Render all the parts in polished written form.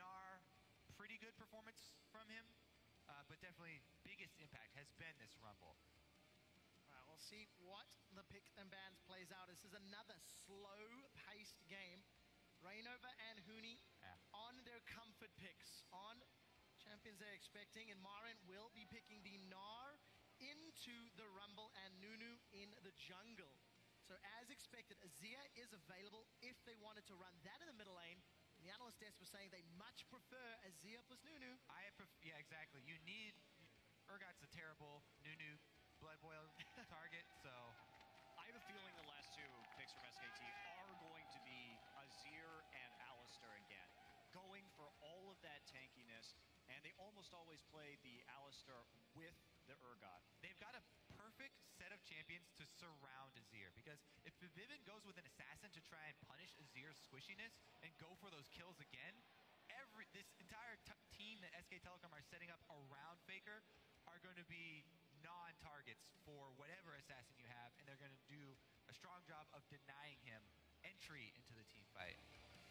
Gnar, pretty good performance from him, but definitely biggest impact has been this Rumble. All right, we'll see what the picks and bans plays out. This is another slow-paced game. Rainover and Huni on their comfort picks, on champions they're expecting, and Marin will be picking the Gnar into the Rumble and Nunu in the jungle. So as expected, Azir is available if they wanted to run that in the middle lane. And the analyst desk was saying they much prefer Azir plus Nunu. Yeah, exactly. You need, Urgot's a terrible Nunu blood boil target, so. I have a feeling the last two picks from SKT are going to be Azir and Alistar again. Going for all of that tankiness, and they almost always play the Alistar with the Urgot. They've got a perfect set of champions to surround Azir, because if Vivin goes with an assassin to try and punish Azir's squishiness and go for those kills again, this entire team that SK Telecom are setting up around Faker are going to be non-targets for whatever assassin you have, and they're going to do a strong job of denying him entry into the team fight.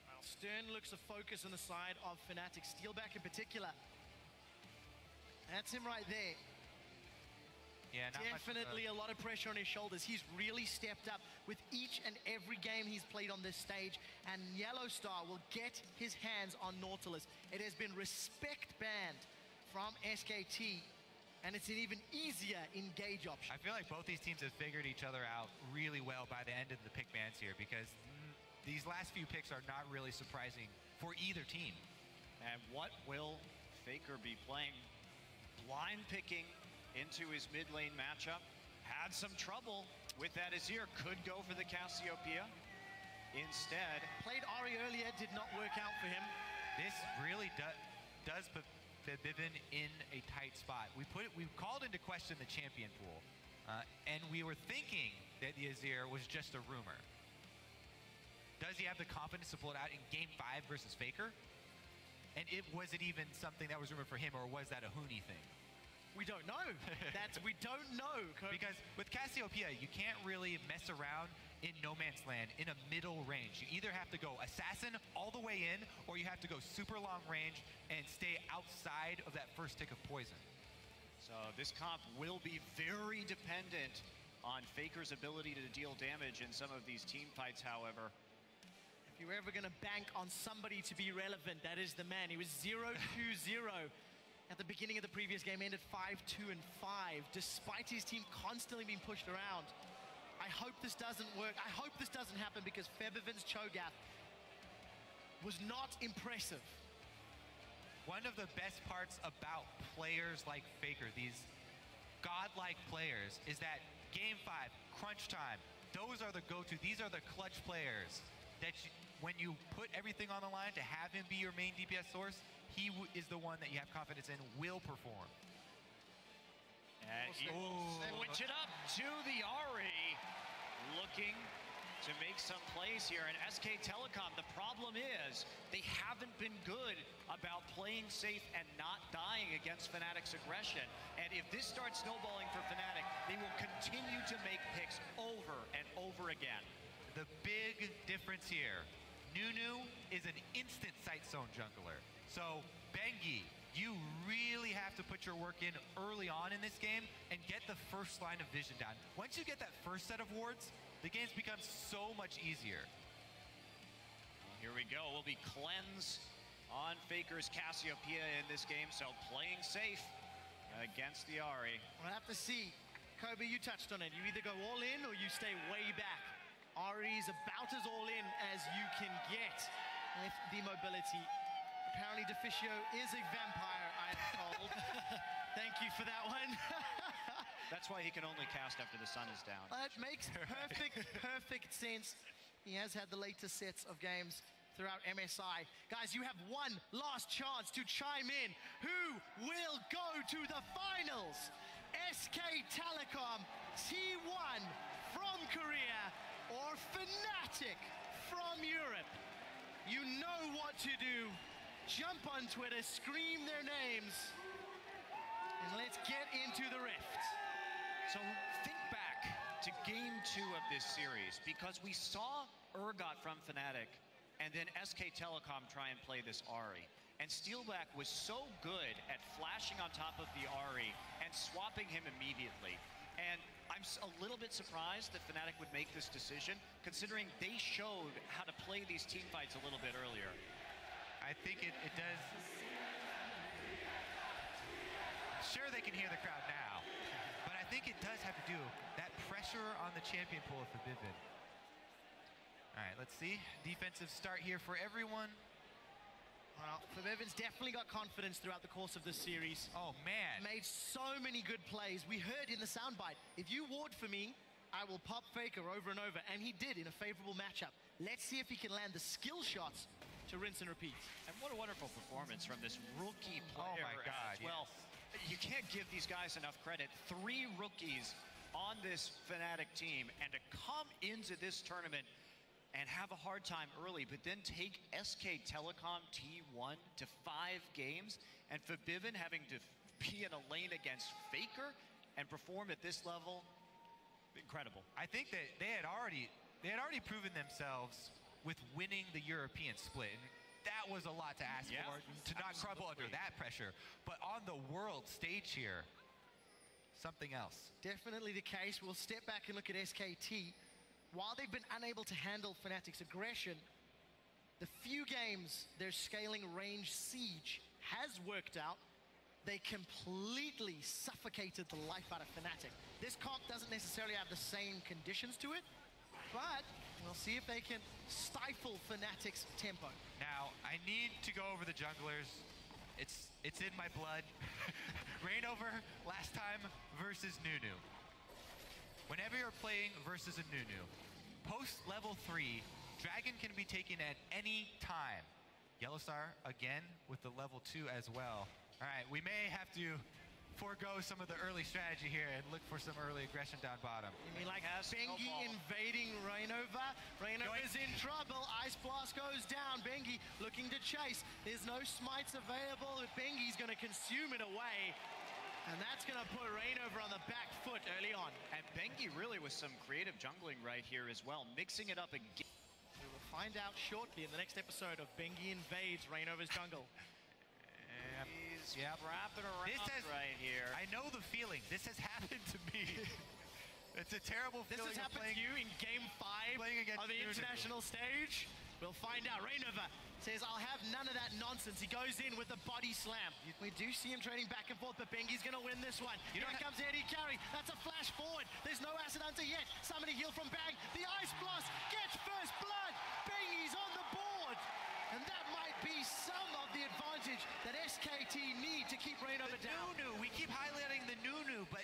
Well, Stern looks to focus on the side of Fnatic, Steelback in particular. That's him right there. Yeah, definitely a lot of pressure on his shoulders. He's really stepped up with each and every game he's played on this stage, and Yellowstar will get his hands on Nautilus. It has been respect banned from SKT, and it's an even easier engage option. I feel like both these teams have figured each other out really well by the end of the pick bans here, because these last few picks are not really surprising for either team. And what will Faker be playing? Blind picking into his mid lane matchup. Had some trouble with that Azir. Could go for the Cassiopeia. Instead, played Ahri earlier, did not work out for him. This really does put Vivin in a tight spot. We called into question the champion pool, and we were thinking that the Azir was just a rumor. Does he have the confidence to pull it out in Game 5 versus Faker? And was it even something that was rumored for him, or was that a Huni thing? We don't know. We don't know. Because with Cassiopeia, you can't really mess around in no man's land in a middle range. You either have to go assassin all the way in, or you have to go super long range and stay outside of that first tick of poison. So this comp will be very dependent on Faker's ability to deal damage in some of these team fights, however. If you're ever going to bank on somebody to be relevant, that is the man. He was 0-2-0. At the beginning of the previous game, ended 5-2-5, despite his team constantly being pushed around. I hope this doesn't work. I hope this doesn't happen, because Febiven's Cho'Gath was not impressive. One of the best parts about players like Faker, these godlike players, is that Game 5, crunch time, those are the go-to. These are the clutch players that when you put everything on the line to have him be your main DPS source, he is the one that you have confidence in will perform. And switch it up to the Ahri, looking to make some plays here. And SK Telecom, the problem is they haven't been good about playing safe and not dying against Fnatic's aggression. And if this starts snowballing for Fnatic, they will continue to make picks over and over again. The big difference here, Nunu is an instant sight zone jungler. So Bengi, you really have to put your work in early on in this game and get the first line of vision down. Once you get that first set of wards, the game's become so much easier. Well, here we go. We'll be cleanse on Faker's Cassiopeia in this game, so playing safe against the Ahri. We'll have to see. Kobe, you touched on it. You either go all in or you stay way back. Ahri's about as all in as you can get with the mobility. Apparently Deficio is a vampire, I'm told. Thank you for that one. That's why he can only cast after the sun is down. That makes perfect sense. He has had the latest sets of games throughout MSI. Guys, you have one last chance to chime in. Who will go to the finals? SK Telecom T1 from Korea or Fnatic from Europe? You know what to do. Jump on Twitter, scream their names, and let's get into the rift. So think back to Game 2 of this series, because we saw Urgot from Fnatic and then SK Telecom try and play this Ahri. And Steelback was so good at flashing on top of the Ahri and swapping him immediately. And I'm a little bit surprised that Fnatic would make this decision, considering they showed how to play these team fights a little bit earlier. I think it does. Sure, they can hear the crowd now, but I think it does have to do that pressure on the champion pool of Vivin. All right, let's see. Defensive start here for everyone. Well, Vivin's definitely got confidence throughout the course of this series. Oh, man. Made so many good plays. We heard in the soundbite, if you ward for me, I will pop Faker over and over. And he did in a favorable matchup. Let's see if he can land the skill shots to rinse and repeat. And what a wonderful performance from this rookie player. Oh, my God, as well. Yes. You can't give these guys enough credit. 3 rookies on this Fnatic team, and to come into this tournament and have a hard time early, but then take SK Telecom T1 to 5 games, and for Vivin having to be in a lane against Faker and perform at this level, incredible. I think that they had already proven themselves with winning the European split. And that was a lot to ask for, to not crumble under that pressure. But on the world stage here, something else. Definitely the case. We'll step back and look at SKT. While they've been unable to handle Fnatic's aggression, the few games their scaling range siege has worked out, they completely suffocated the life out of Fnatic. This comp doesn't necessarily have the same conditions to it, but we'll see if they can stifle Fnatic's tempo. Now, I need to go over the junglers. It's in my blood. Reignover last time versus Nunu. Whenever you're playing versus a Nunu, post level 3, Dragon can be taken at any time. Yellowstar again with the level 2 as well. All right, we may have to forego some of the early strategy here and look for some early aggression down bottom. You mean like Bengi invading Reignover? Reignover's in trouble. Ice Blast goes down. Bengi looking to chase. There's no smites available. Bengi's going to consume it away. And that's going to put Reignover on the back foot early on. And Bengi really with some creative jungling right here as well, mixing it up again. We will find out shortly in the next episode of Bengi Invades Reignover's jungle. He's wrapping around right here. I know the feeling. This has happened to me. It's a terrible feeling. This has happened to you in Game 5 of the international stage? We'll find out. Reignover says, I'll have none of that nonsense. He goes in with a body slam. We do see him trading back and forth, but Bengi's going to win this one. Here comes Eddie Carry. That's a flash forward. There's no Acid Hunter yet. Somebody heal from Bang. The Ice Blast gets first blood. Bengi's on the board. And that might be some of the advantage that SKT need to keep Reignover down. Nunu. We keep highlighting the Nunu, but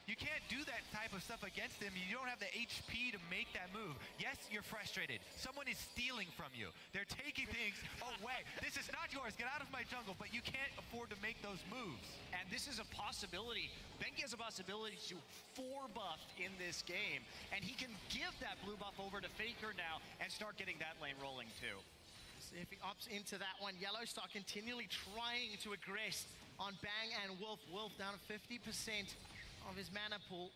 you can't do that type of stuff against him. You don't have the HP to make that move. Yes, you're frustrated. Someone is stealing from you. They're taking things away. This is not yours. Get out of my jungle, but you can't afford to make those moves. And this is a possibility. Bengi has a possibility to 4-buff in this game, and he can give that blue buff over to Faker now and start getting that lane rolling too. See if he opts into that one. Yellowstar continually trying to aggress on Bang and Wolf. Wolf down to 50% of his mana pool.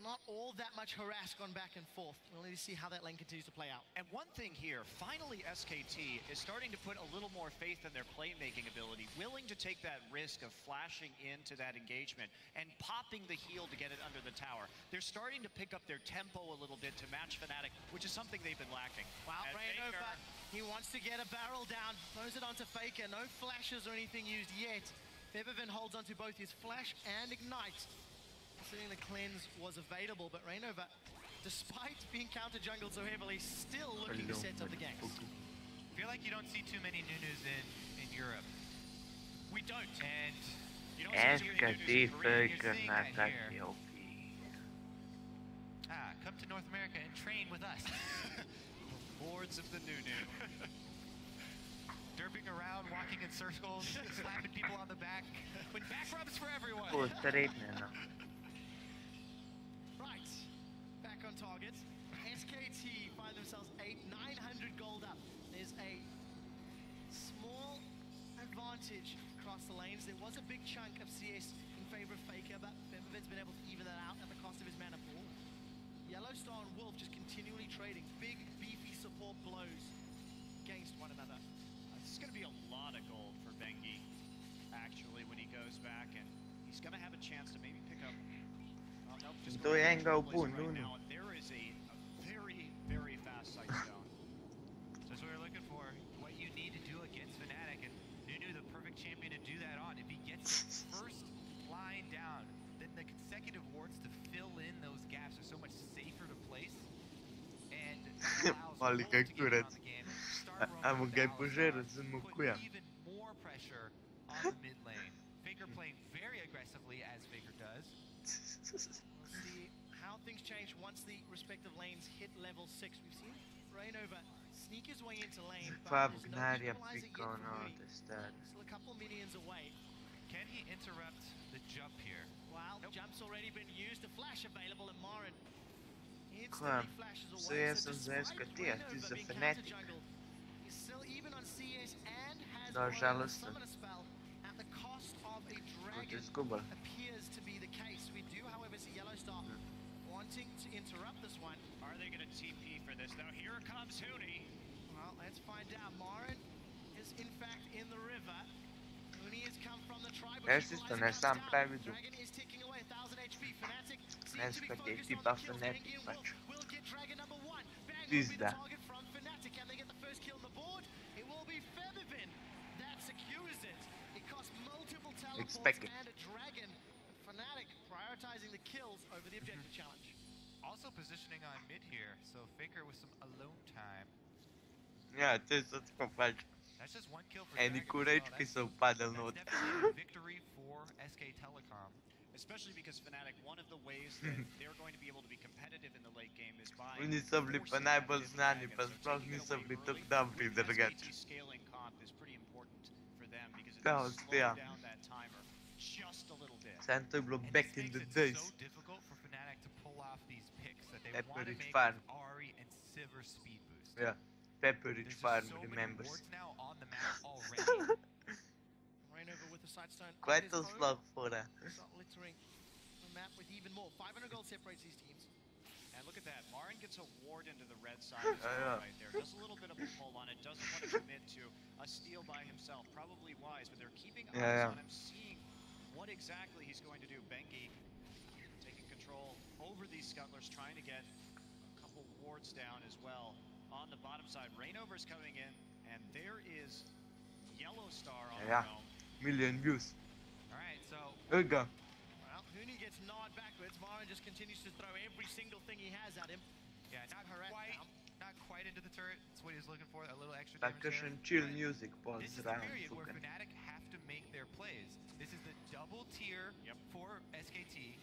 Not all that much harass gone back and forth. We'll need to see how that lane continues to play out. And one thing here, finally SKT is starting to put a little more faith in their playmaking ability, willing to take that risk of flashing into that engagement and popping the heal to get it under the tower. They're starting to pick up their tempo a little bit to match Fnatic, which is something they've been lacking. Wow, Reignover, he wants to get a barrel down, throws it onto Faker. No flashes or anything used yet. Vivin holds onto both his flash and ignite. Considering the cleanse was available, but Reignover, despite being counter jungled so heavily, still looking to set up the ganks. I feel like you don't see too many Nunus in Europe. We don't. And you don't see too many Nunus in Korea. You're seeing that here. Come to North America and train with us. Lords of the Nunu. Derping around, walking in circles, slapping people on the back. With back rubs for everyone. Right, back on target. SKT find themselves 900 gold up. There's a small advantage across the lanes. There was a big chunk of CS in favor of Faker, but Vivin's been able to even that out at the cost of his mana pool. Yellowstar and Wolf just continually trading big, beefy support blows against one another. This is going to be a lot of gold going to have a chance to maybe pick up. Oh, nope, just Tôi going anh to gầu place buồn right luôn. now. There is a very, very fast sight stone. That's what we're looking for. What you need to do against Fnatic, and Nunu the perfect champion to do that on. If he gets his first line down, then the consecutive wards to fill in those gaps are so much safer to place, and allows Olha Wolf que to get in cura. on the game. Start Há roaming um with game the por Alistar, geras no put cuia. even more pressure on the mid lane. Faker playing very aggressively as Faker does. We'll see how things change once the respective lanes hit level 6. We've seen Rainover sneak his way into lane, but Fábio there's no Gnária stabilizer yet ficou for no Mooney. testar. Still a couple minions away. Can he interrupt the jump here? Wow, Nope. jump's already been used. A flash available, and Marin Claro, instantly flashes se away. essas despite SKT, Rainover artista being Fnatic. counter-jungled, he's still even on CS and has Dá won já the lista. summoner spell at the cost of a dragon. Desculpa. Appears to be the case. We do, however, see Yellowstar wanting to interrupt this one. Are they going to TP for this? Now here comes Huni. Well, let's find out. Marin is in fact in the river. Mooney has come from the tribe. which Essa equalizer está comes nessa down. praia do Dragon is ticking away, 1000 HP. Fnatic seem Essa to be que tem focused que on para the kills. Fnatic, Bengi and macho. Wolf will get Dragon number 1. Bang will be Diz the dá. target from Fnatic. Can they get the first kill on the board? It will be Feathervin that secures it. It costs multiple teleports Expect it. and a dragon. Fnatic prioritizing the kills over the objective challenge. Also positioning on mid here, so Faker with some alone time. Ja, to jest od kopać. That's just one kill for Any Dragon as kureczki well. są padał That's no. definitely a victory for SK Telecom. Especially because Fnatic, one of the ways that they're going to be able to be competitive in the late game is by Oni są byli forcing najbardziej active znani, dragons. pan So spraw taking nie it są away byli tak early dobry with dragacze. SKT scaling comp is pretty important for them because it That does was slow yeah. down that timer just a little bit. Sen to było And back this in the makes it days. so difficult for Fnatic to pull off these picks that they Pepper want to is make fun. with Ahri and Sivir speed boost. Yeah. Pepperidge There's Farm just so many remembers. wards now on the map already. Rainover with the sidestone. on Quite his a own. slug for that. Start littering the map with even more. 500 gold separates these teams. And look at that, Marin gets a ward into the red side as well right there. Does a little bit of a pull on it, doesn't want to commit to a steal by himself. Probably wise, but they're keeping eyes on him, seeing what exactly he's going to do. Bengi taking control over these scuttlers, trying to get a couple wards down as well. On the bottom side, Rainover's coming in, and there is Yellowstar on the realm. Million views. Alright, so Here we go. Well, Huni gets gnawed backwards. Marin just continues to throw every single thing he has at him. yeah, not quite into the turret. That's what he was looking for, a little extra damage there. Percussion chill But music pause this is the round. period where Fucking. Fnatic have to make their plays. This is the double tier for SKT.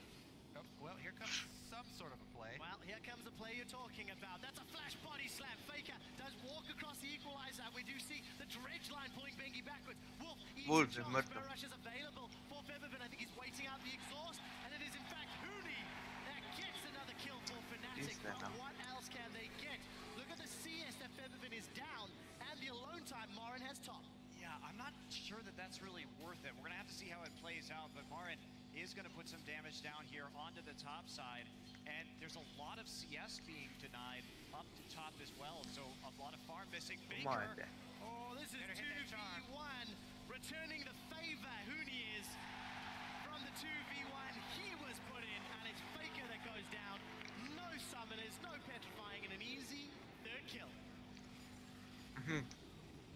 Oh, well, here comes some sort of a play. Well, here comes the play you're talking about. That's a flash body slam. Faker does walk across the equalizer. We do see the dredge line pulling Bengi backwards. Wolf, easy Wolf is chance. muerto. Spell rush is available for Feathervin. I think he's waiting out the exhaust. And it is in fact Huni that gets another kill for Fnatic. Is that But now? what else can they get? Look at the CS that Feathervin is down. And the alone time Marin has top. Yeah, I'm not sure that that's really worth it. We're going to have to see how it plays out, but Marin is going to put some damage down here onto the top side, and there's a lot of CS being denied up to top as well, so a lot of farm missing. Come on, Baker, then. Oh, this is Better hit that charm. 2v1. Returning the favor. Huni is from the 2v1. He was put in, and it's Faker that goes down. No summoners, no petrifying, and an easy third kill.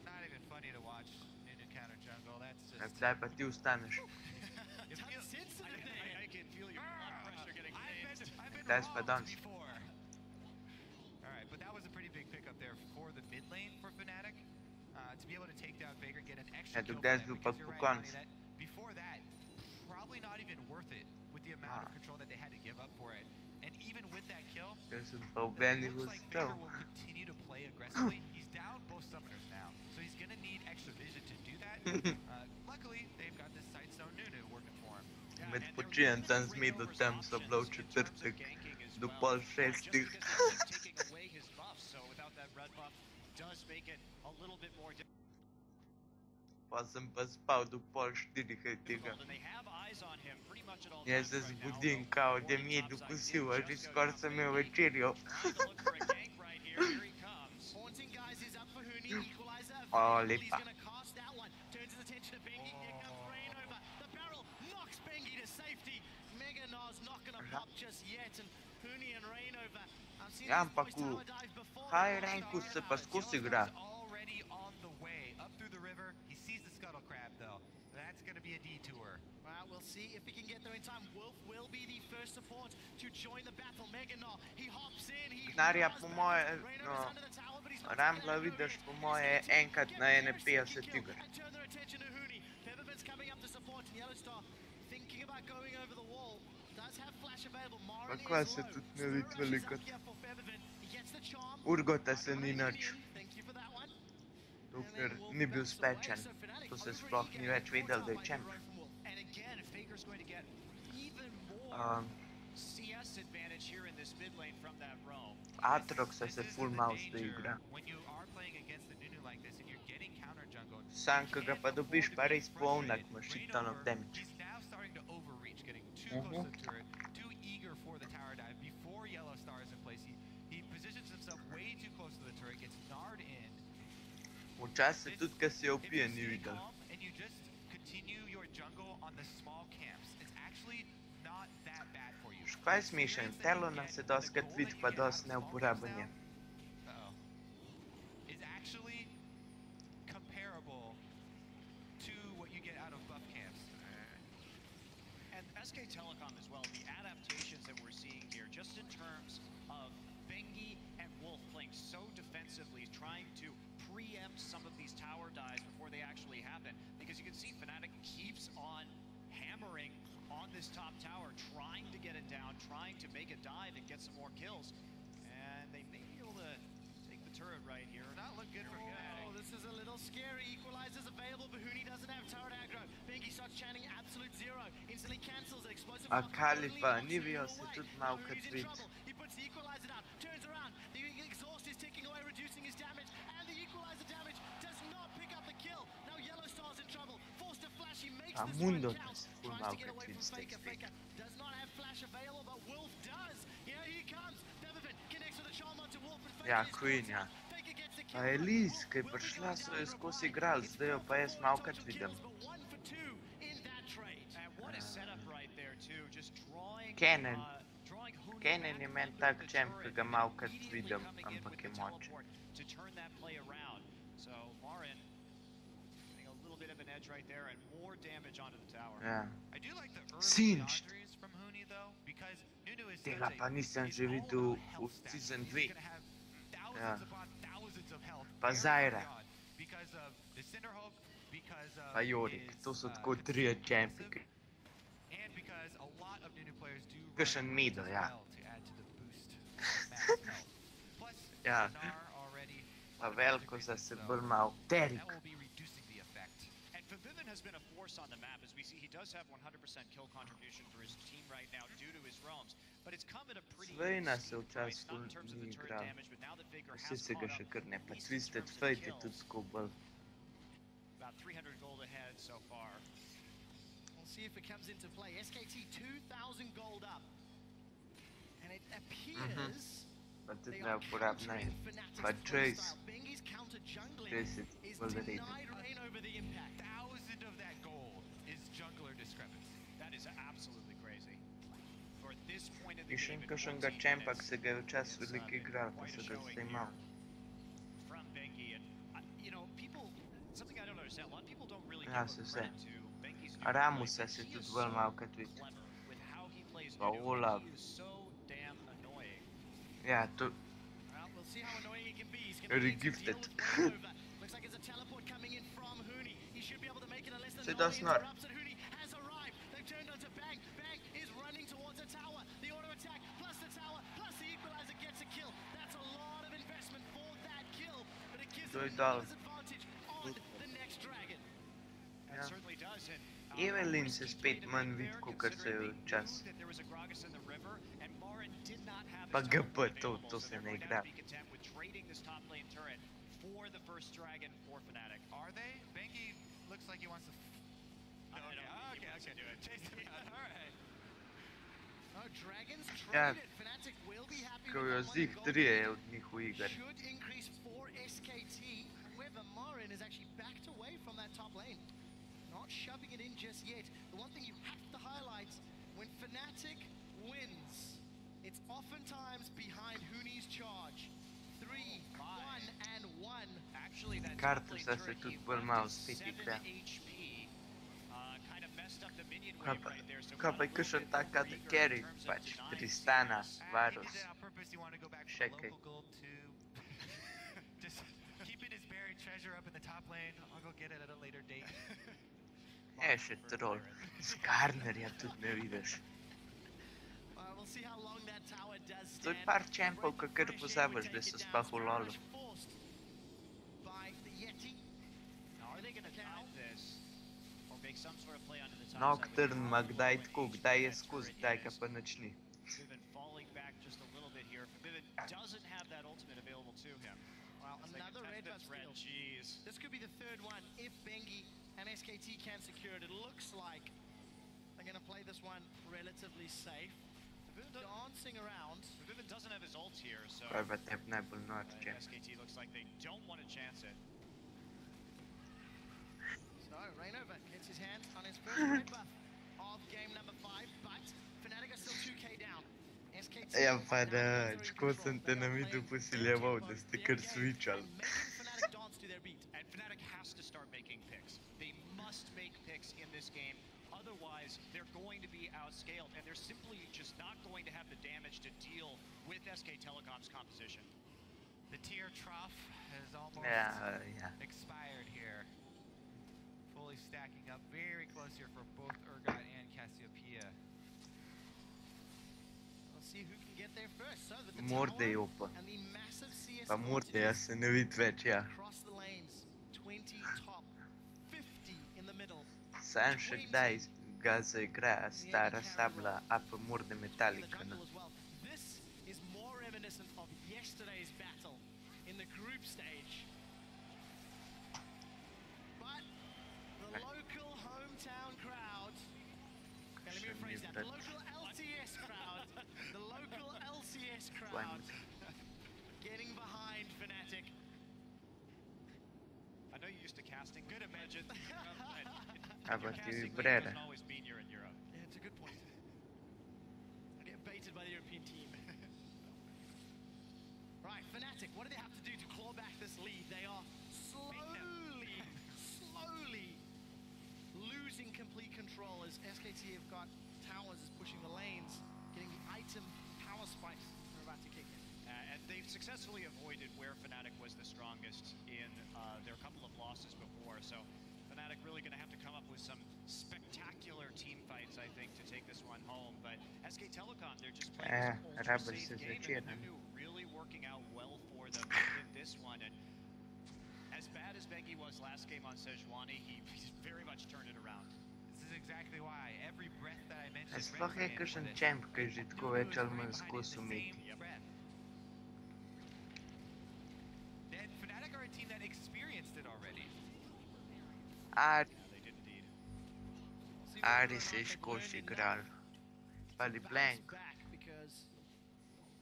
Not even funny to watch Nunu counter jungle. That's just... Daj pa ti ustaneš. It feels- That's sensitive there. I can feel your blood pressure getting raised. I've been That's robbed Badans. before. Alright, but that was a pretty big pickup there for the mid lane for Fnatic. To be able to take down Faker, get an extra tu kill for dez them, după because you're right, Pucons. Monty, that before that, probably not even worth it with the amount of control that they had to give up for it. And even with that kill, Eu sunt pe it Benny looks like tău. Faker will continue to play aggressively. He's down both summoners now, so he's going to need extra vision to do that. Luckily, they've got this Sightstone Nunu working for him. Met pociłem ten zmidę tam soblał 4 după 6 Just because they keep taking away his buffs, so without that red buff does make it a little bit more Poate să-mi pe spau după 4 hâtică. difficult, and they have eyes on him pretty much at all Ia times să right now, zbudin although ca o de Morning mie topside după did siu, just aș go scoarță down. meu Bengi Ecirio. trying to look for a gank right here. Here he comes. Haunting guys is up for Huni. Equalizer Oh, available. He's Lipa. going to cast that one. Turns his attention to Bengi. Here comes Rainover. The barrel knocks Bengi to safety. gonna pop just yet, and Huni and Rainover. I've seen Ia-mi these boys paku. tower dive before. Hai Renku se pa skozi igra. Already on the way up through the river. He sees the scuttle crab though. That's going to be a detour. Well, we'll see if he can get there in time. Wolf will be the first support to join the battle. Meganor, he hops in. Gnarja po moje, no, Rambla vidiš po moje enkrat na ene 50 iger. Pa kva se tudi ne vidi veliko. Urgota se ni nič. Dokler ni bil spečen. To se sploh ni več vedel, da je čemp. Atroxa se full mouse da igra. Sam, ko ga pa dobiš, pa res polnak, imaš shit ton of damage. Včasih tudi, ko si opije, ni videl. Škvaj smešen, telona se doskrat vidi, pa dost neuporaben je. SK Telecom as well, the adaptations that we're seeing here, just in terms of Bengi and Wolf playing so defensively, trying to preempt some of these tower dives before they actually happen. Because you can see Fnatic keeps on hammering on this top tower, trying to get it down, trying to make a dive and get some more kills. And they may be able to take the turret right here. Not look good for Fnatic. Oh, this is a little scary. Equalizer's available, but Huni doesn't have turret aggro. Bengi starts chanting absolute zero. Instantly cancels it. Explosive. A Kalifa, Nivio se tudi malo kad vidi. He puts the equalizer down, turns around. The exhaust is ticking away, reducing his damage. And the equalizer damage does not pick up the kill. Now Yellow Star's in trouble. Forced to flash, he makes this one count. Tries to get away from Faker. Faker does not have flash available, but Wolf does. Here he comes. Beverman connects with a charm onto Wolf and Faker. Ja, Queen, ja. Pa Elise, ki je prišla, so jo skozi igrali, zdaj jo pa jaz malkrat vidim. Kennen. Kennen je meni tak čemp, ki ga malkrat vidim, ampak je močen. Ja. Singed. Tega pa nisem že videl v season 2. Ja. Pa Zyra. Pa Jorik, to so tako trije čempi. Kakšen mido, ja. Ja. Pa veliko za se bolj mal. Terik. Has been a force on the map as we see he does have 100% kill contribution for his team right now due to his roams, but it's come at a pretty Svejna se včasih ni igral. Vsi se ga še kar ne, pa Twisted Fate je tudi tako bolj. About 300 gold ahead so far. We'll see if it comes into play. SKT 2,000 gold up. And it appears Pa tudi ne uporabna je. Pa Trace. Trace je bolj reden. In še kakšnega čempa, ki se ga je včasih veliko igral, pa se ga zdaj mal. Ja, se vse. Ramusa se tudi bolj malkrat vidi. Pa Olaf. Ja, to... Regifted. Se da snor. To je dal. Ja. Evelyn se spet manj vidi, kakor se je včas. Pa GP, to se ne igra. Ja, ko jo zih 3 je od njih v iger. Marin is actually backed away from that top lane. Not shoving it in just yet. The one thing you have to highlight, when Fnatic win It's oftentimes behind Huni's charge. 3, 1, and 1. Actually, that Carta să se tot bălmau spitica. Kapaj kakšen taka carry, pač Tristana, Varus, Šekaj. Just keeping his buried treasure up in the top lane. I'll go get it at a later date. E še troll, Skarnerja tudi ne vidiš. We'll see how long that tower does To je stand. par čempov, kakor pozabiš, da so sploh v lolu. By the Yeti. Are they going to count this or make some sort of play onto the top Nocturne ma kdaj tako, kdaj je skozi, kdaj ga pa nič ni. Vivian falling back just a little bit here. Vivian doesn't have that ultimate available to him. Wow, another red buff red. steal. Jeez. This could be the third one if Bengi and SKT can secure it. It looks like they're going to play this one relatively safe. Dancing around. Vivian doesn't have his ult here, so Prva tep najbolj nor, če. SKT looks like they don't want to chance it. So Rainover gets his hands on his first red buff of game number 5, but Fnatic are still 2k down. SKT Ja pa da, ko sem te na midu posiljeval, da ste kar switchali. Fnatic dance to their beat. And Fnatic has to start making picks. They must make picks in this game. Otherwise, they're going to be outscaled, and they're simply just not going to have the damage to deal with SK Telecom's composition. The tier trough has almost Yeah. expired here. Fully stacking up very close here for both Urgot and Cassiopeia. We'll see who can get there first. So that the Morde je tower opa. and the massive CS Pa morde, jaz se ne vidi več, ja. across the lanes. 20 top, 50 in the middle. Sam še kdaj ga zaigra stara sabla, a pa morde In the metalika, jungle no. as well. This is more reminiscent of yesterday's battle in the group stage. But the local hometown crowd, okay, let me rephrase that, the local LCS crowd, the local LCS crowd getting behind Fnatic. I know you're used to casting. Good imagine. A pa ti Casting league vibrera. doesn't always mean you're in Europe. Yeah, it's a good point. I get baited by the European team. Right, Fnatic, what do they have to do to claw back this lead? They are slowly losing complete control as SKT have got towers is pushing the lanes, getting the item power spikes are about to kick in. And they've successfully avoided where Fnatic was the strongest in their couple of losses before. So Fnatic really going to have to come up with some spectacular team fights, I think, to take this one home. But SK Telecom, they're just playing this Rebels ultra-safe is game, legit, and they're really working out well for them in this one. And as bad as Bengi was last game on Sejuani, he very much turned it around. This is exactly why every breath that I mentioned. A sploh je kakšen champ, ki že tako več ali manj skozi umeti. And Fnatic are a team that experienced it already. Ari, Yeah, they did indeed. See what Ari goes se on. je They've skozi learned igral. Pali bounce blank. back because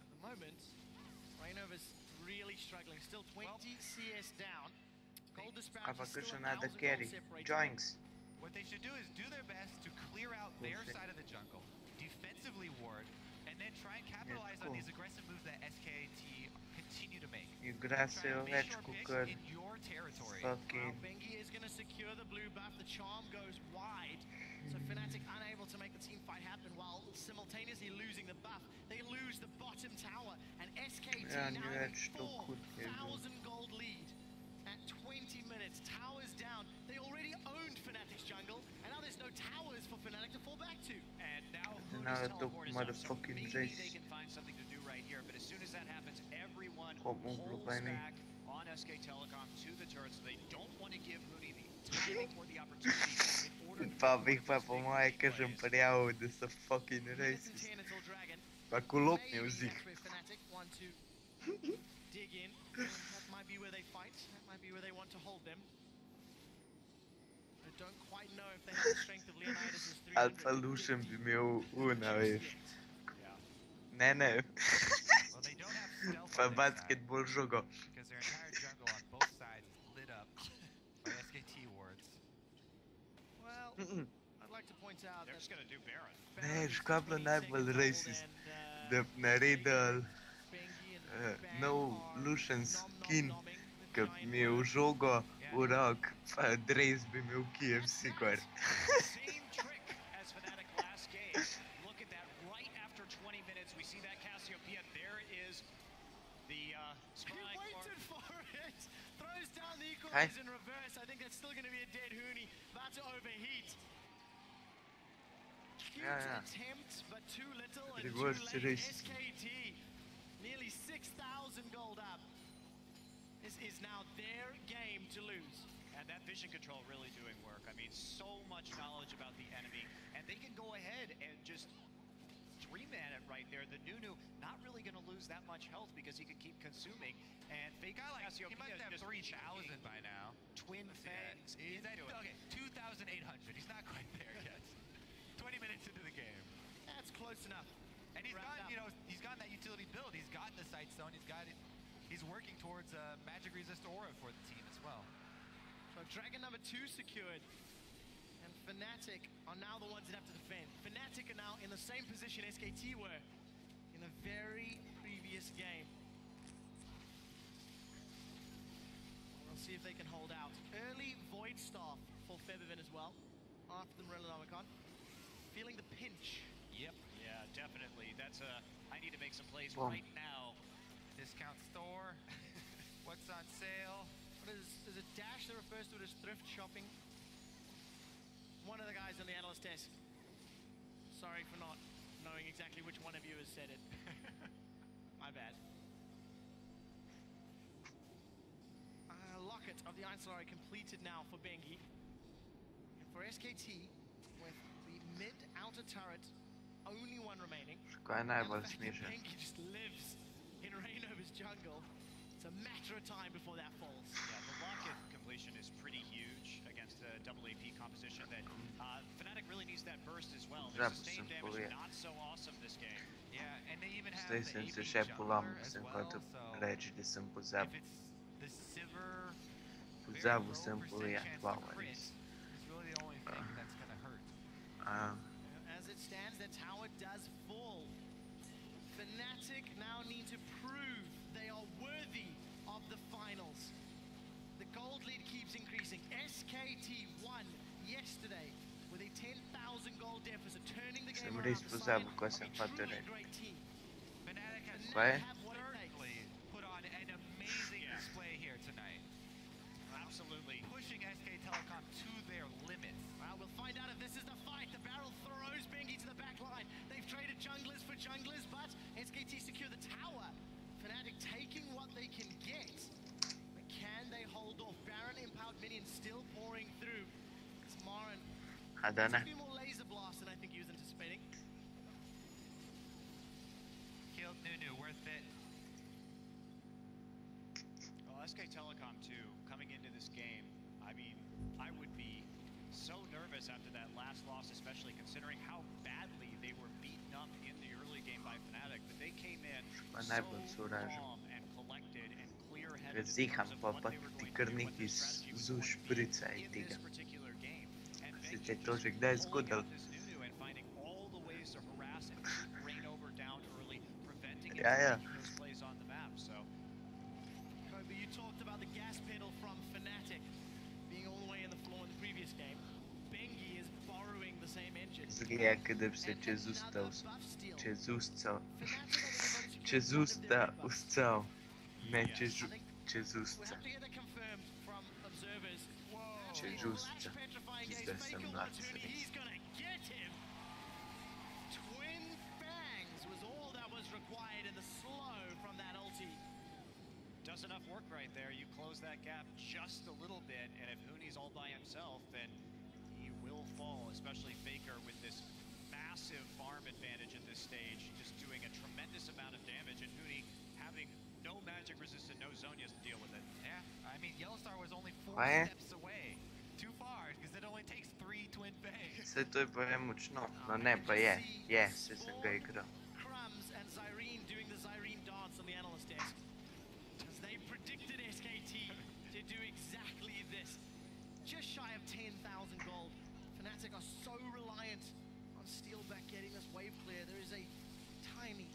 at the moment Rainover's really struggling. Still 20 CS down. Gold dispatch A pa is still kakšen 1,000 other gold carry. separated. Joinks. What they should do is do their best to clear out their Bullshit. side of the jungle, defensively ward, and then try and capitalize on cool. these aggressive moves that SKT continue to make. Igra se Try jo and make več sure picks kakor in your territory. fucking... Wow, Bengi is going to secure the blue buff. The charm goes wide. So Fnatic unable to make the team fight happen while simultaneously losing the buff. They lose the bottom tower. And SKT Ja, now ni have a več to hud, je bil. 4,000 gold lead. At 20 minutes, towers down. They already owned Fnatic's jungle. And now there's no towers for Fnatic to fall back to. And now Now Hooney's the teleport is up, so motherfucking maybe race. they can find something to do right here. But as soon as that happens, everyone Kom op, pulls Lupini. back on SK Telecom to the turret, so they don't want to give Hooney the timing or the opportunity in order to Pa bih pa po moje kažem prijavil, da so fucking Minutes and racist. 10 until Dragon. Pa kolopni Maybe vzik. that's where Fnatic want to dig in. That might be where they fight. That might be where they want to hold them. I don't quite know if they have the strength of Leonidas' 300. Alfa Lucian bi imel una, veš. Yeah. Ne, ne. Well, they don't have stealth Pa on their side basketball žogo. because their entire jungle on both sides is lit up by SKT wards. Well, I'd like to point out They're that just going to do Baron. Ne, škoda najbolj racist. da Riddle, Bengi and Bang no are Lucian skin, nom-nom-nomming the că giant mi-e worm. jogo urok, Dreis bi imel KFC gor. Same trick as Fnatic last game. Look at that, right after 20 minutes, we see that Cassiopeia. There is the He scrying waited for it! Throws down the Hey. equalizer in reverse. I think that's still going to be a dead Huni. About to overheat. Cute Yeah. attempt, but too little and Reverse too late. racism. SKT, nearly 6,000 gold up. This is now their game to lose. And that vision control really doing work. I mean, so much knowledge about the enemy, and they can go ahead and just dream-man it right there. The Nunu not really going to lose that much health because he can keep consuming. And fake He might Cassiopeia have just 3,000 by now. twin Let's see that. fangs He's at, into it. okay, 2,800. He's not quite there yet. 20 minutes into the game. That's close enough. And he's Wrapped got, up. you know, he's got that utility build. He's got the sight stone. He's working towards magic resist aura for the team as well. So Dragon number 2 secured. And Fnatic are now the ones that have to defend. Fnatic are now in the same position SKT were in the very previous game. We'll see if they can hold out. Early Void Staff for Feathervin as well. After the Morellonomicon. Feeling the pinch. Yep. Yeah, definitely. That's I need to make some plays Boom. right now. Discount store. What's on sale? What is a dash that refers to it as thrift shopping? One of the guys on the analyst desk. Sorry for not knowing exactly which one of you has said it. My bad. Locket of the Einzelari completed now for Bengi. And for SKT, with the mid-outer turret, only one remaining. Koja je And the najbolj fact that smiješan? Bengi just lives in Reinova's jungle. It's a matter of time before that falls. Yeah, the locket completion is pretty huge against a double AP composition that Fnatic really needs that burst as well. Their Zapravo sustained sam damage pogledao. not so awesome this game. Yeah, and they even have Stoji the sam se AP šepulam, jungler as sem well, hotel so reći da sam if pozabil. it's the Sivir, very Pozabil low sam percent pogledati chance to Valorant. crit is really the only thing that's gonna hurt. As it stands, the tower does fall. Fnatic now need to prove they are worthy of the finals. The gold lead keeps increasing. SKT won yesterday with a 10,000 gold deficit, turning the game Sam around. res The pozabil sign koja of sam a hotel truly reći. great team. Fnatic has Koja je? Have what it takes. certainly put on an amazing Yeah. display here tonight, Absolutely. pushing SK Telecom to their limits. Well, we'll find out if this is the fight. The barrel throws Bengi to the back line. They've traded junglers for junglers, but SKT secure the tower. Fnatic taking what they can get. But can they hold off? Baron empowered minions still pouring through. It's Marin. A da ne? A few more laser blasts than I think he was anticipating. Killed Nunu, worth it. Well, SK Telecom too, coming into this game, I mean, I would be so nervous after that last loss, especially considering how badly they were beaten up in the early game by Fnatic, but they came in Pa so najbolj suražen. calm and collected and clear-headed in Raziham terms of pa what pa they were ti going to do, what krnik their iz strategy was vzdolj going to be šprica i in tega. this particular game. And Se Bengi te to just že kdaj pulling zgodilo? out this Nunu and finding all the ways to harass and keep Reignover down early, preventing him Yeah, yeah. from making those plays on the map. So Kobe, you talked about the gas pedal from Fnatic being all the way in the floor in the previous game. Bengi is borrowing the same engine. Zgleda, kada bi se And čez another usta, buff steal. čez usta, Fnatic, I think, have only secured čez one of usta their buffs. ustal, ne Yes. čez, I think čez we'll usta. have to get that confirmed from observers. Whoa. Čez Flash usta. petrifying Zdaj gaze. sem Faker mlad, wants se Huni. res. He's gonna get him. Twin fangs was all that was required in the slow from that ulti. does enough work right there. You close that gap just a little bit, and if Huni's all by himself, then he will fall, especially Faker with this massive farm advantage at this stage, just doing a tremendous amount of damage, and Huni having no magic resistant, no Zonias to deal with it. Yeah, I mean, Yellowstar was only 4 Kaj je? steps away. Too far, because it only takes 3 twin fangs. Saj to je pa nemočno, no ne pa je, se sem ga igral. Crumbs and Zyrene doing the Zyrene dance on the analyst desk. As they predicted SKT to do exactly this. Just shy of 10,000 gold. Fnatic are so reliant on Steelback getting this wave clear. There is a tiny,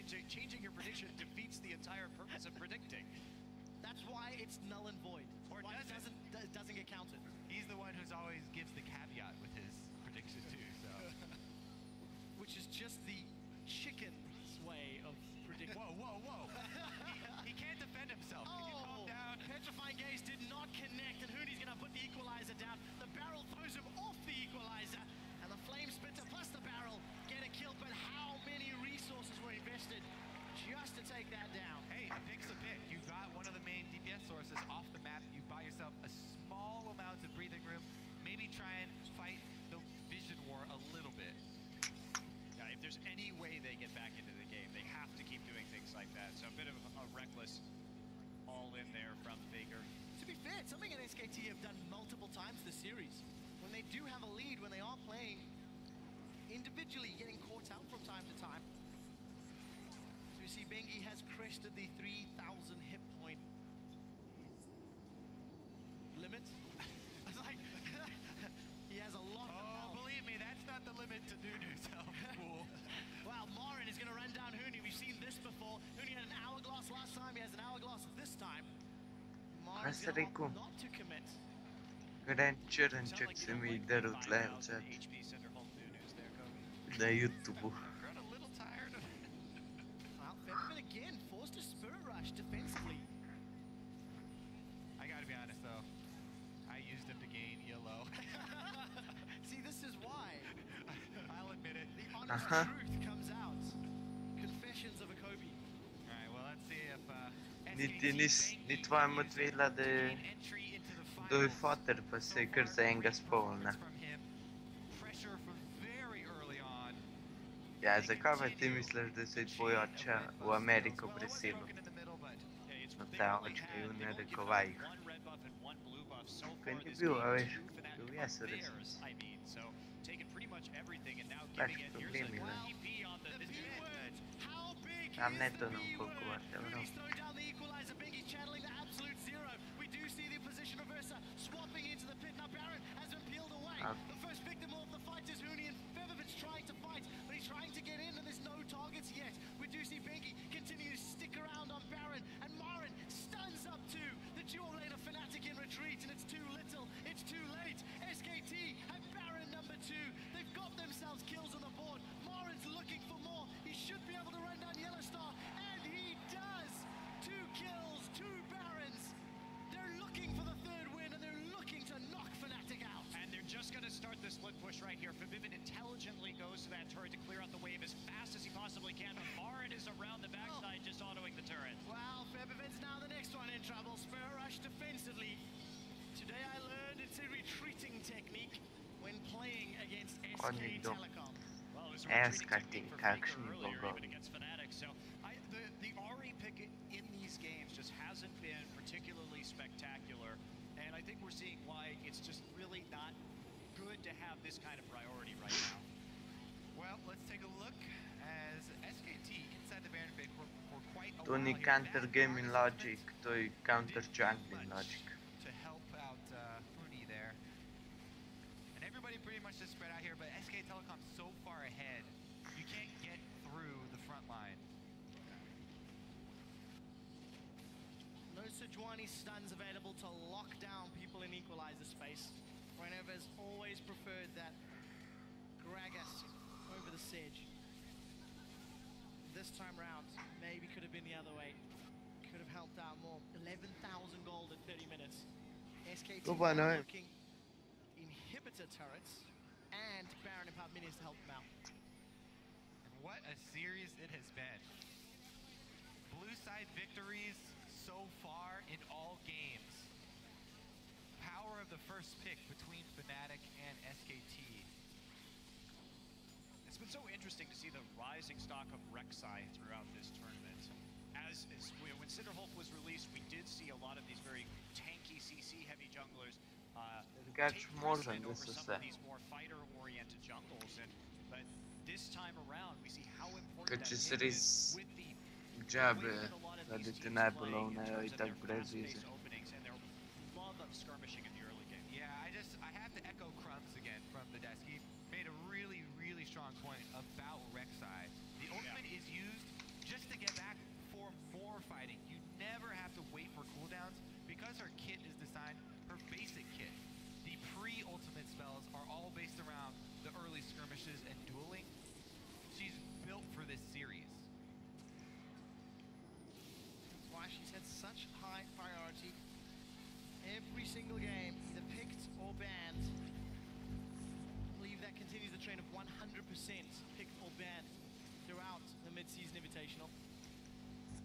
changing your prediction defeats the entire purpose of predicting. That's why it's null and void. Or why it doesn't get counted. He's the one who's always gives the caveat with his prediction too, so. Which is just the chicken's way of predicting. Whoa, whoa, whoa. he can't defend himself. Can you calm down? Petrifying Gaze did not connect, and Hooney's gonna put the equalizer down. The barrel throws him off the equalizer, and the flame spitter plus the barrel get a kill, but how many resources were invested just to take that down? Hey, a pick's a pick. You got one of the main DPS sources off the map. You buy yourself a small amount of breathing room. Maybe try and fight the vision war a little bit. Yeah, if there's any way they get back into the game, they have to keep doing things like that. So a bit of a reckless all in there from Faker. To be fair, it's something that SKT have done multiple times this series. When they do have a lead, when they are playing individually, getting caught out from time to time. So we see Bengi has crested the 3,000 hit point limit. I was like, he has a lot of health. Believe me, that's not the limit to Nunu's health pool. Wow, Marin is going to run down Hooney. We've seen this before. Hooney had an hourglass last time. He has an hourglass this time. Marin's going to opt not to commit. Graničer încerc să mi derutlează de YouTube. Grown a little tired of it. Well, Featherman again forced a spirit rush defensively. I gotta be honest though, I used him to gain yellow. See, this is why. I'll admit it. The honest truth comes out. Confessions of a Kobe. Alright, well let's see if Ni tvær mot Villa de doi fatter på sikker så enga spålna. Ja, zakaj ti misliš, da se bojača v Ameriko, Brazilu? No ta očka ju ne rekovaj. Kaj ni bil, a veš, bil jaz resnic. Baš problemi, ne? Tam ne to nam pogovarjate, bro. Swapping into the pit. Now Baron has been peeled away. The first victim of the fight is Hooney, and Featherman's trying to fight, but he's trying to get in, and there's no targets yet. We do see Bengi continue to stick around on Baron, and Marin stuns up to the dual lane of Fnatic in retreat, and it's too little, it's too late. SKT have Baron number 2. They've got themselves kills on the board. Marin's looking for more. He should be able to run down Yellowstar, and he does. 2 kills, 2 Barons. They're looking for the third win, and they're looking to knock Fnatic out. And they're just going to start the split push right here. Fnatic intelligently goes to that turret to clear out the wave as fast as he possibly can. But Marin is around the backside, just autoing the turret. Well, Featherman's now the next one in trouble. Spur rush defensively. Today I learned it's a retreating technique when playing against SK Telecom. Well, it was SKT, как же не even against Fnatic. So the RE pick in these games just hasn't been particularly spectacular. And I think we're seeing why it's just really not good to have this kind of priority right now. Well, let's take a look as SKT inside the Baron pick were quite a To while ni here counter back. gaming logic, to je counter jungling logic. To help out Funi there. And everybody pretty much just spread out here, but SK Telecom so far ahead, you can't get through the front line. No Sejuani stuns available to lock down people in equalizer space. Reinova's always preferred that Gragas over the Sedge. This time round, maybe could have been the other way. Could have helped out more. 11,000 gold in 30 minutes. SKT Dobra, no. looking inhibitor turrets and Baron and Pub minions to help them out. And what a series it has been. Blue side victories so far in all games. Power of the first pick between Fnatic and SKT. It's been so interesting to see the rising stock of Rek'Sai throughout this tournament. As when Cinderhulk was released, we did see a lot of these very tanky CC heavy junglers Catch take more precedent than over this is some of these more fighter oriented jungles, but this time around we see how important Kad that će pick se is with the džabe way that a lot of these raditi teams najbolje play in one i terms of tak their brez fast-paced veze. openings and their love of skirmishing in the early game. Yeah, I have to echo Crumbs again from the desk. He made a really, really strong point about Rek'Sai. The ultimate is used just such high priority. Every single game, either picked or banned. I believe that continues the trend of 100% picked or banned throughout the mid-season invitational.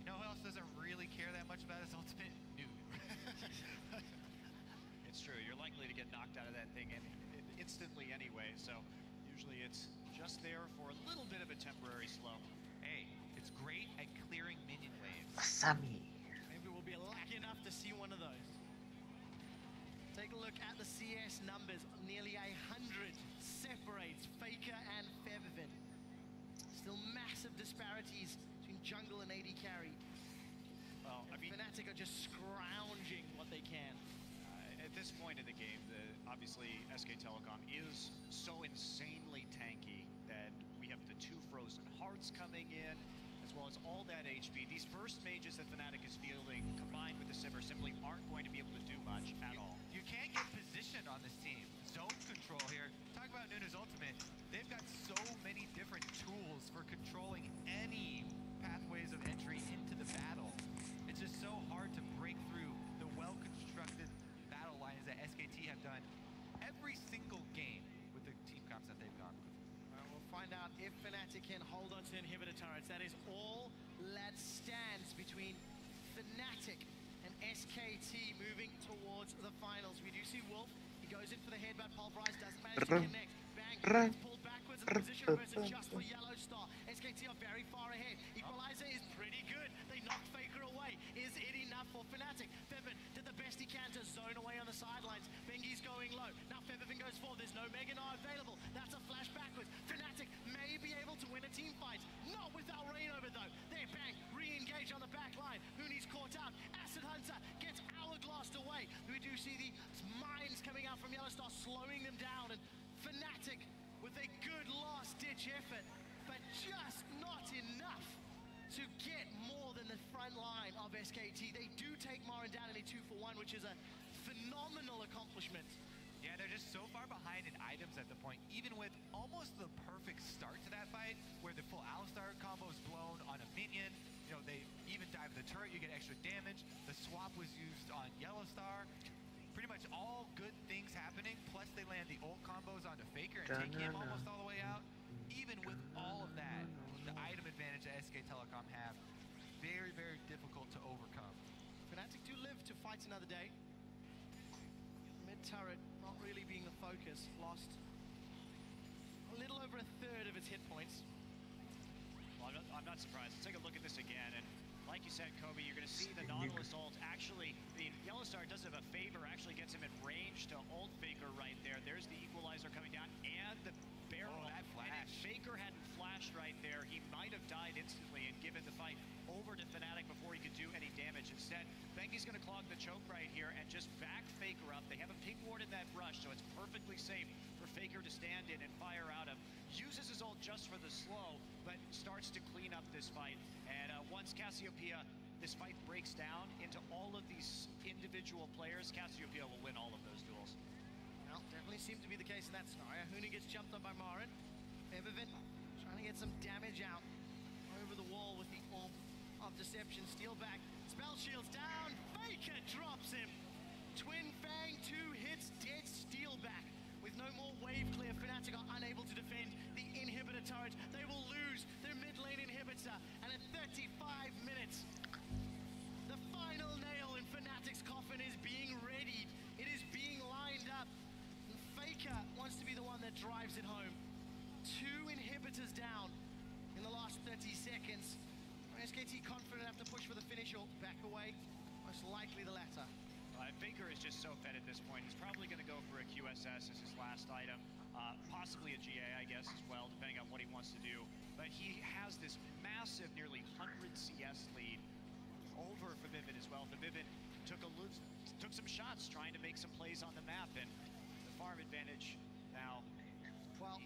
You know who else doesn't really care that much about his ultimate? Noob. It's true. You're likely to get knocked out of that thing instantly anyway, so usually it's just there for a little bit of a temporary slow. Hey, it's great at clearing minion waves. Masami. Maybe we'll be lucky enough to see one of those. Take a look at the CS numbers. Nearly 100 separates Faker and Feathervin. Still massive disparities between jungle and AD carry. Well, I mean, Fnatic are just scrounging what they can. at this point in the game, obviously SK Telecom is so insanely tanky that we have the 2 Frozen Hearts coming in, as well as all that HP. These first mages that Fnatic is fielding, combined with the Simmer, simply aren't going to be able to do much at all. You can't get positioned on this team. Zone control here. Talk about Nuna's ultimate. They've got so many different tools for controlling any pathways of entry into the battle. It's just so hard to break through the well-constructed battle lines that SKT have done every single game with the team comps that they've gone with. Well, we'll find out if Fnatic can hold on to inhibitor turrets. That is all that stands between Fnatic and SKT moving towards the finals. We do see Wolf. He goes in for the headbutt. Pulverize doesn't manage to connect. Bang, gets pulled backwards in the position reversal just for Yellow Star. SKT are very far ahead. Equalizer is pretty good. They knock Faker away. Is it enough for Fnatic? Feathervin did the best he can to zone away on the sidelines. Bengi's going low. Now Feathervin goes forward. There's no Mega Gnar available. That's a flash backwards. Fnatic may be able to win a team fight. Not without Rainover though. There, bang, re-engage on the back line. Hooney's caught out. Acid Hunter gets hourglassed away. We do see the mines coming out from Yellow Star, slowing them down. And Fnatic with a good last-ditch effort, but just not enough to get more than the front line of SKT. They do take Marin down in a 2-for-1, which is a phenomenal accomplishment. Yeah, they're just so far behind in items at the point, even with almost the perfect start to that fight, where the full Alistar combo is blown on a minion. You know, they even dive the turret, you get extra damage. The swap was used on Yellow Star. Pretty much all good things happening, plus they land the ult combos onto Faker and take him almost all the way out. Even with all of that, the item advantage that SK Telecom have, very, very difficult to overcome. Fnatic do live to fight another day. Mid-turret not really being the focus, lost a little over a third of its hit points. Well, I'm not surprised. Let's take a look at this again, and like you said, Kobe, you're going to see the Nautilus ult. Actually, the Yellow Star does him a favor, actually gets him in range to ult Faker right there. There's the equalizer coming down, and the barrel. Oh, that flash. And if Faker hadn't flashed right there, he might have died instantly and given the fight over to Fnatic before he could do any damage. Instead, Bengi's going to clog the choke right here and just back Faker up. They have a ping ward in that rush, so it's perfectly safe for Faker to stand in and fire out him. Uses his ult just for the slow, but starts to clean up this fight. And once Cassiopeia, this fight breaks down into all of these individual players, Cassiopeia will win all of those duels. Well, definitely seemed to be the case in that scenario. Hooney gets jumped on by Marin. Feathervin trying to get some damage out over the wall with the Orb of Deception. Steal back. Spell shields down. Faker drops him. Twin Fang 2 hits, dead steal back. With no more wave clear, Fnatic are unable to defend the inhibitor turret. They will lose their mid lane inhibitor. And at 35 minutes, the final nail in Fnatic's coffin is being readied. It is being lined up. And Faker wants to be the one that drives it home. 2 inhibitors down in the last 30 seconds. SKT confident enough to push for the finish or back away? Most likely the latter. Faker is just so fed at this point. He's probably going to go for a QSS as his last item. Possibly a GA, I guess, as well, depending on what he wants to do. But he has this massive, nearly 100 CS lead over Feathervin as well. Feathervin took some shots trying to make some plays on the map, and the farm advantage now, well,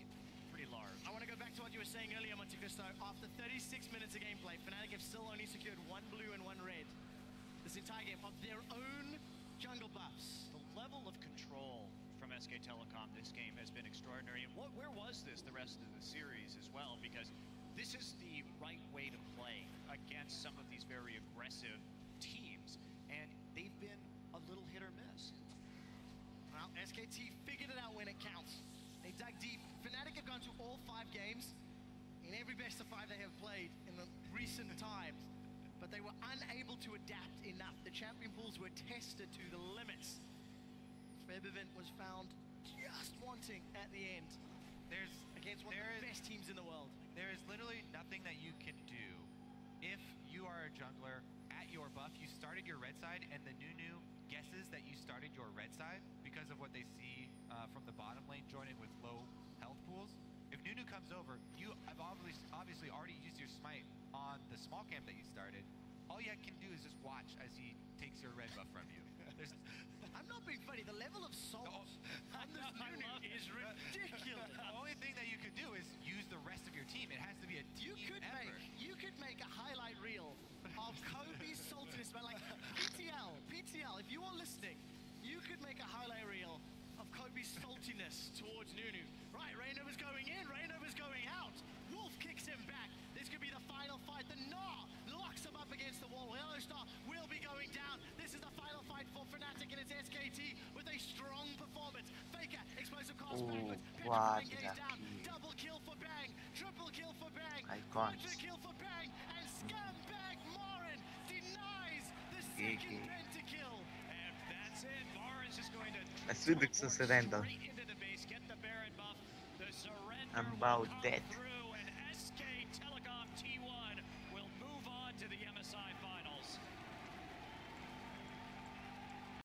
pretty large. I want to go back to what you were saying earlier, Monte Cristo. After 36 minutes of gameplay, Fnatic have still only secured 1 blue and 1 red this entire game of their own jungle buffs. The level of control from SK Telecom this game has been extraordinary. And where was this the rest of the series as well? Because this is the right way to play against some of these very aggressive teams. every best of 5 they have played in the recent times, but they were unable to adapt enough. The champion pools were tested to the limits. Febivent was found just wanting at the end against one of the best teams in the world. There is literally nothing that you can do. If you are a jungler at your buff, you started your red side, and the Nunu guesses that you started your red side because of what they see from the bottom lane joining with low health pools. If Nunu comes over, you have obviously already used your smite on the small camp that you started. All you can do is just watch as he takes your red buff from you. I'm not being funny. The level of salt on this Nunu is ridiculous. The only thing that you could do is use the rest of your team. It has to be a team effort. You could make a highlight reel of Kobe's saltiness, but like PTL, if you are listening, you could make a highlight reel of Kobe's saltiness towards Nunu. Right, Reignover's going in, Reignover's going out. Wolf kicks him back. This could be the final fight. The Gnar locks him up against the wall. Yellowstar will be going down. This is the final fight for Fnatic and its SKT with a strong performance. Faker, explosive cast backwards. Petrifying gaze down. Double kill for Bang. Triple kill for Bang. Quadra kill for Bang. And Scumbag Morin denies the second pentakill. And that's it. Morin's just going to Sviduk se random. straight into the base, get the Baron buff. The surrender About will come that. through.